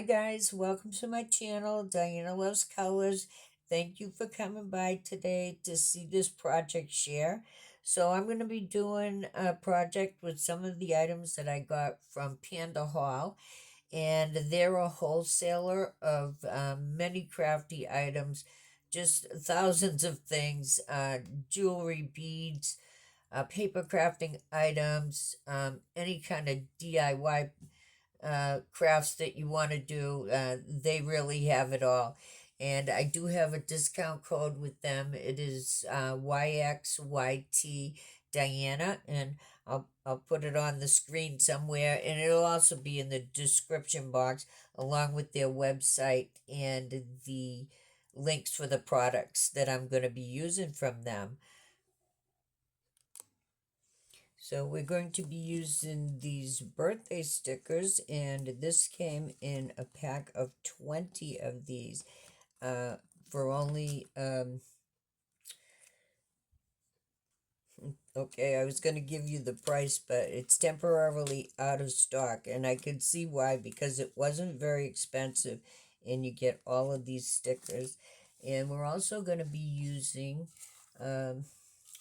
guys, welcome to my channel. Diana Loves Colors. Thank you for coming by today to see this project share. So I'm going to be doing a project with some of the items that I got from Panda Hall, and they're a wholesaler of many crafty items, just thousands of things, jewelry, beads, paper crafting items, any kind of DIY crafts that you want to do. They really have it all. And I do have a discount code with them. It is YXYT Diana, and I'll put it on the screen somewhere, and it'll also be in the description box along with their website and the links for the products that I'm going to be using from them. So we're going to be using these birthday stickers, and this came in a pack of 20 of these uh, for only, okay, I was going to give you the price, but it's temporarily out of stock, and I could see why, because it wasn't very expensive, and you get all of these stickers. And we're also going to be using um,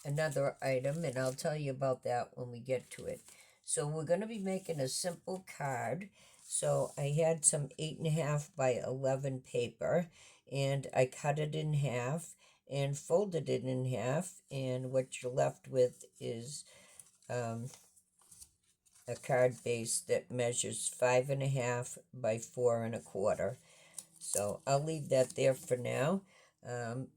another item, and I'll tell you about that when we get to it. So we're going to be making a simple card. So I had some 8.5 by 11 paper, and I cut it in half and folded it in half, and what you're left with is um, a card base that measures 5.5 by 4.25. So I'll leave that there for now. Um,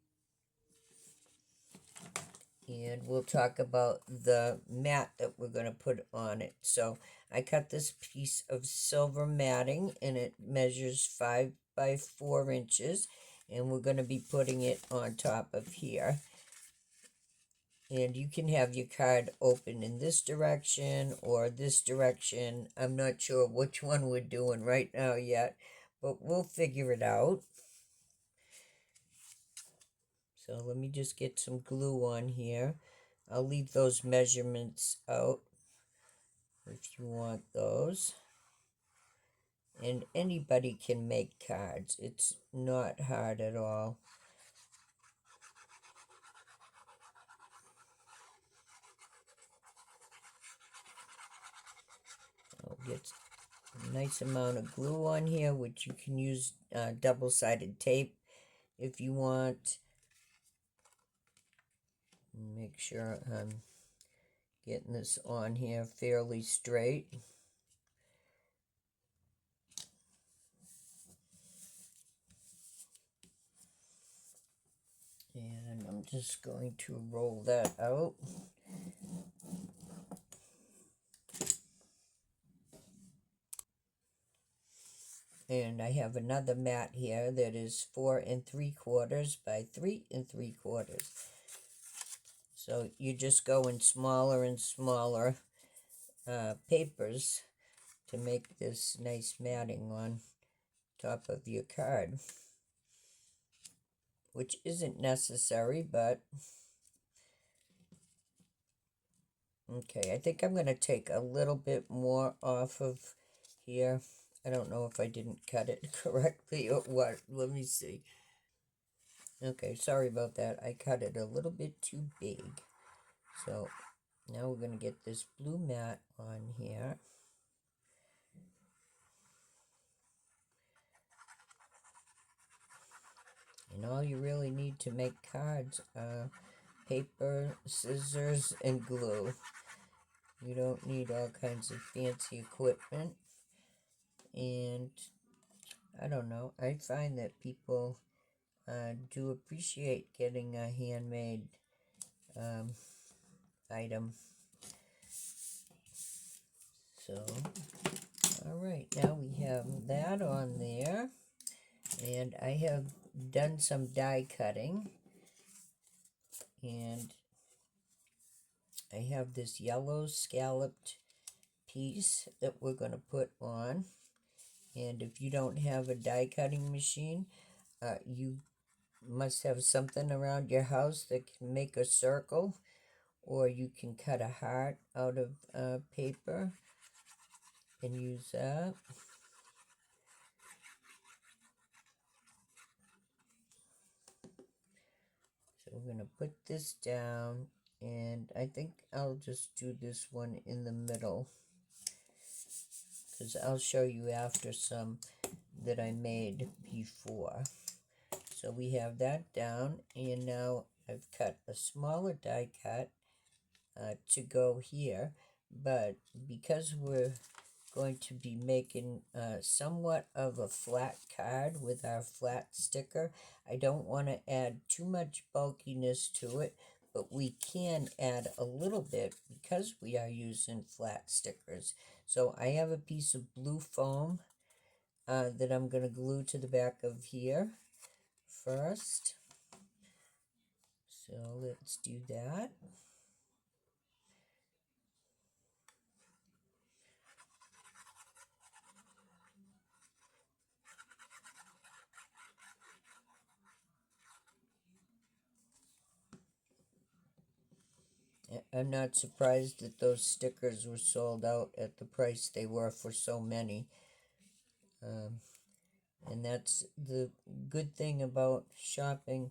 and we'll talk about the mat that we're going to put on it. So I cut this piece of silver matting, and it measures 5 by 4 inches, and we're going to be putting it on top of here. And you can have your card open in this direction or this direction. I'm not sure which one we're doing right now yet, but we'll figure it out. So let me just get some glue on here. I'll leave those measurements out if you want those. And anybody can make cards. It's not hard at all. I'll get a nice amount of glue on here, which you can use double-sided tape if you want. Make sure I'm getting this on here fairly straight. And I'm just going to roll that out. And I have another mat here that is 4 3/4 by 3 3/4. So you just go in smaller and smaller papers to make this nice matting on top of your card, which isn't necessary, but okay, I think I'm going to take a little bit more off of here. I don't know if I didn't cut it correctly or what. Let me see. Okay, sorry about that. I cut it a little bit too big. So now we're going to get this blue mat on here. And all you really need to make cards are paper, scissors, and glue. You don't need all kinds of fancy equipment. And I don't know, I find that people do appreciate getting a handmade item. So, alright, now we have that on there. And I have done some die cutting. And I have this yellow scalloped piece that we're going to put on. And if you don't have a die cutting machine, you must have something around your house that can make a circle, or you can cut a heart out of paper and use that. we're going to put this down, and I think I'll just do this one in the middle, because I'll show you after some that I made before. So we have that down, and now I've cut a smaller die cut to go here, but because we're going to be making somewhat of a flat card with our flat sticker, I don't want to add too much bulkiness to it, but we can add a little bit because we are using flat stickers. So I have a piece of blue foam that I'm going to glue to the back of here first. So let's do that. I'm not surprised that those stickers were sold out at the price they were for so many. And that's the good thing about shopping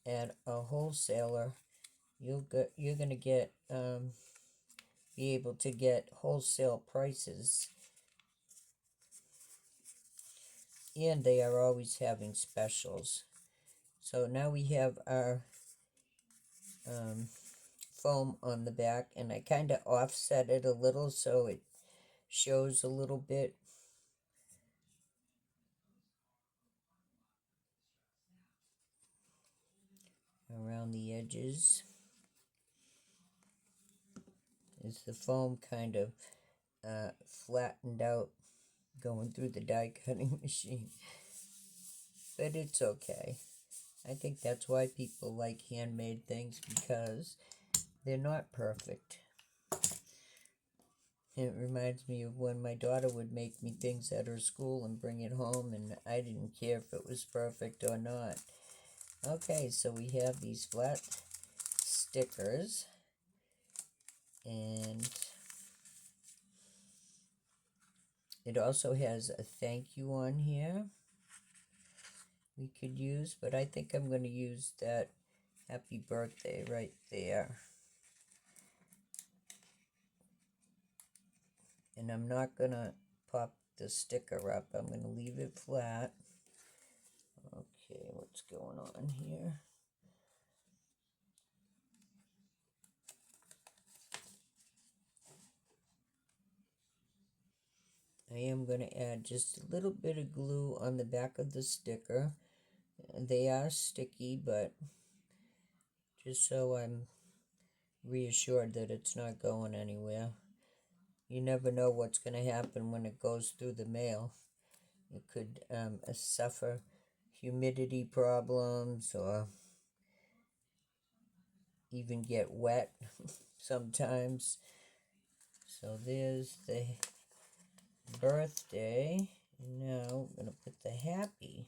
at a wholesaler. You're gonna get be able to get wholesale prices, and they are always having specials. So now we have our foam on the back, and I kind of offset it a little so it shows a little bit around the edges. As the foam kind of flattened out going through the die cutting machine. But it's okay. I think that's why people like handmade things, because they're not perfect. It reminds me of when my daughter would make me things at her school and bring it home, and I didn't care if it was perfect or not. Okay, so we have these flat stickers, and it also has a thank you on here we could use, but I think I'm going to use that happy birthday right there. And I'm not going to pop the sticker up. I'm going to leave it flat. Okay, what's going on here? I am going to add just a little bit of glue on the back of the sticker. They are sticky, but just so I'm reassured that it's not going anywhere. You never know what's going to happen when it goes through the mail. It could suffer humidity problems or even get wet sometimes. So there's the birthday. And now I'm going to put the happy.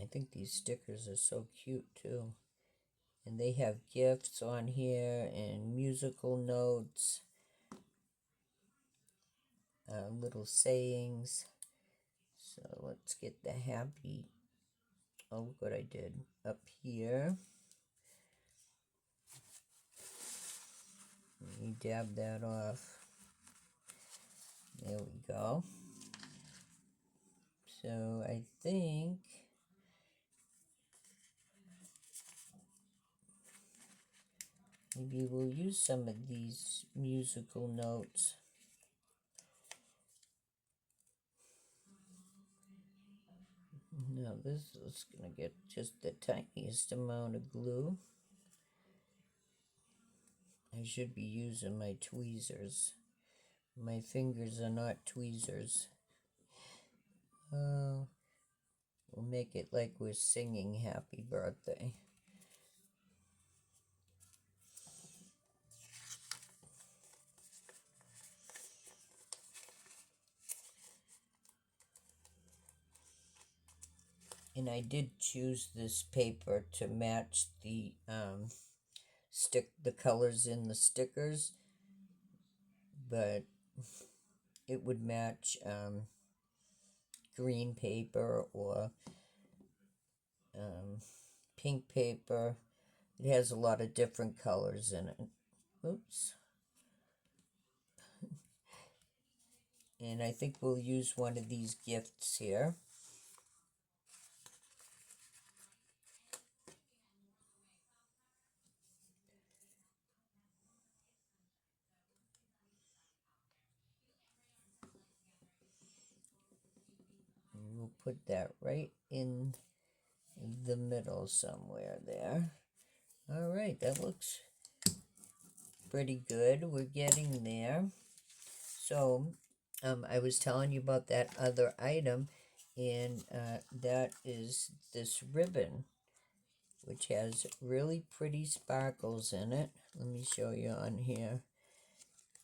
I think these stickers are so cute too. And they have gifts on here and musical notes, little sayings. So let's get the happy. Oh, look what I did up here. Let me dab that off. There we go. So I think maybe we'll use some of these musical notes. Now this is going to get just the tiniest amount of glue. I should be using my tweezers. My fingers are not tweezers. We'll make it like we're singing happy birthday. And I did choose this paper to match the the colors in the stickers, but it would match green paper or pink paper. It has a lot of different colors in it. Oops. And I think we'll use one of these gifts here. And we'll put that right in the middle somewhere there. All right, that looks pretty good. We're getting there. So I was telling you about that other item, and that is this ribbon, which has really pretty sparkles in it. Let me show you on here.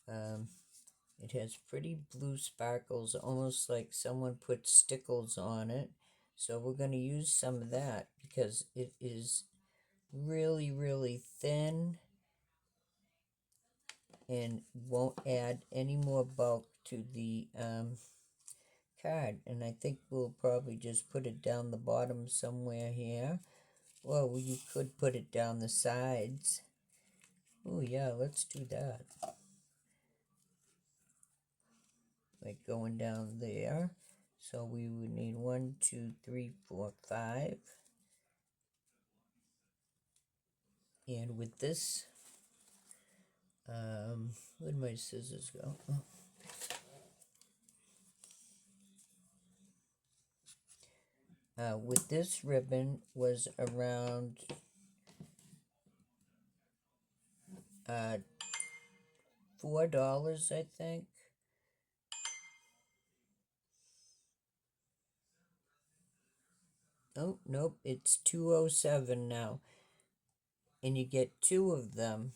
It has pretty blue sparkles, almost like someone put stickles on it. So we're going to use some of that because it is really, really thin and won't add any more bulk to the card. And I think we'll probably just put it down the bottom somewhere here. Well, you could put it down the sides. Oh yeah, let's do that. Like going down there. So we would need 1, 2, 3, 4, 5. And with this, where'd my scissors go? Oh. With this ribbon was around $4, I think. Oh, nope, it's $2.07 now. And you get 2 of them.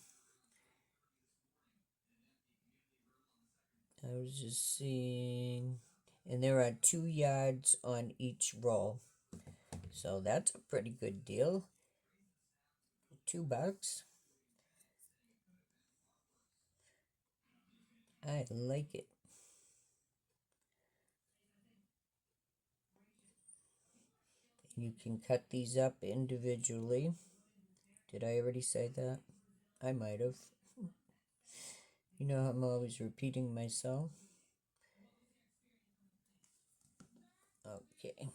I was just seeing, and there are 2 yards on each roll. So that's a pretty good deal. $2. I like it. You can cut these up individually. Did I already say that? I might have. You know, I'm always repeating myself. Okay.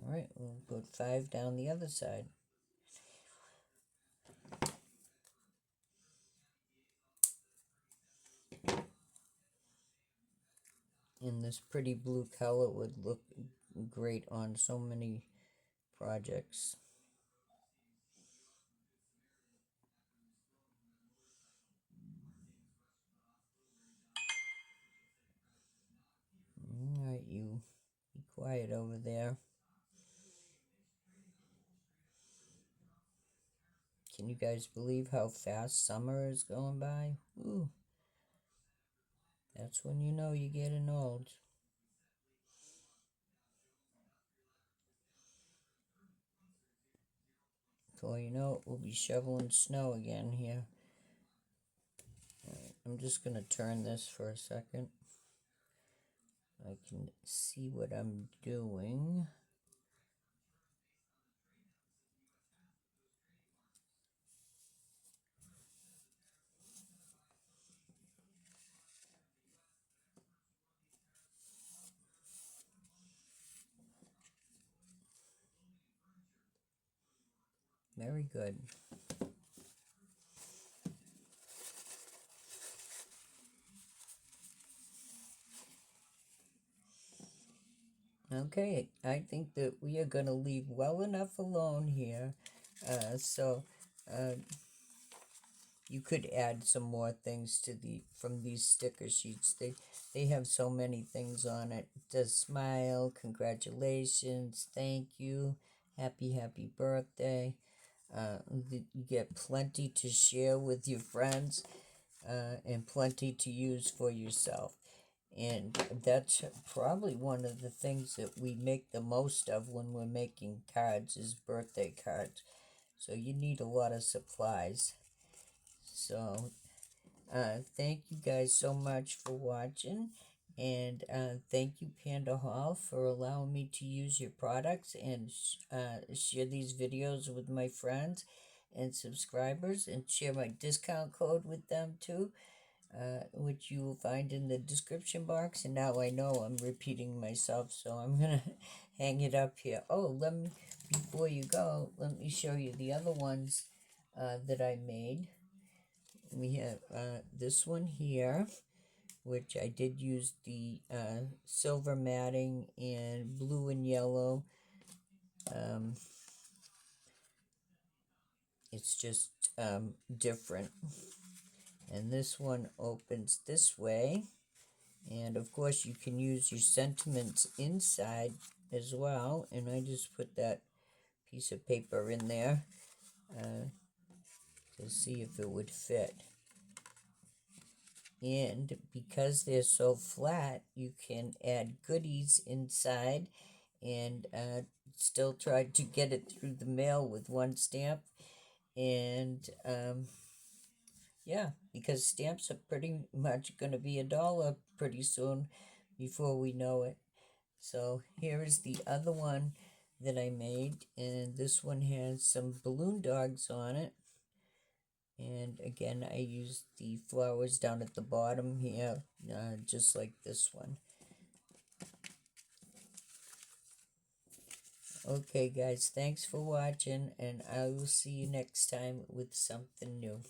All right, we'll put 5 down the other side. And this pretty blue color would look great on so many projects. All right, you be quiet over there. Can you guys believe how fast summer is going by? Ooh, that's when you know you're getting old. Before you know it, we'll be shoveling snow again here. All right, I'm just going to turn this for a second. I can see what I'm doing. Very good. Okay, I think that we are going to leave well enough alone here. So you could add some more things to from these sticker sheets. They have so many things on it. It does smile, congratulations, thank you, happy birthday. You get plenty to share with your friends, and plenty to use for yourself. And that's probably one of the things that we make the most of when we're making cards is birthday cards. So you need a lot of supplies. So thank you guys so much for watching. And thank you, Panda Hall, for allowing me to use your products and share these videos with my friends and subscribers, and share my discount code with them too, which you will find in the description box. And now I know I'm repeating myself, so I'm gonna hang it up here. Oh, before you go, let me show you the other ones that I made. We have this one here, which I did use the silver matting and blue and yellow. It's just different. And this one opens this way. And of course, you can use your sentiments inside as well. And I just put that piece of paper in there to see if it would fit. And because they're so flat, you can add goodies inside and still try to get it through the mail with one stamp. And yeah, because stamps are pretty much going to be $1 pretty soon before we know it. So here is the other one that I made, and this one has some balloon dogs on it. And again, I used the flowers down at the bottom here, just like this one. Okay, guys, thanks for watching, and I will see you next time with something new.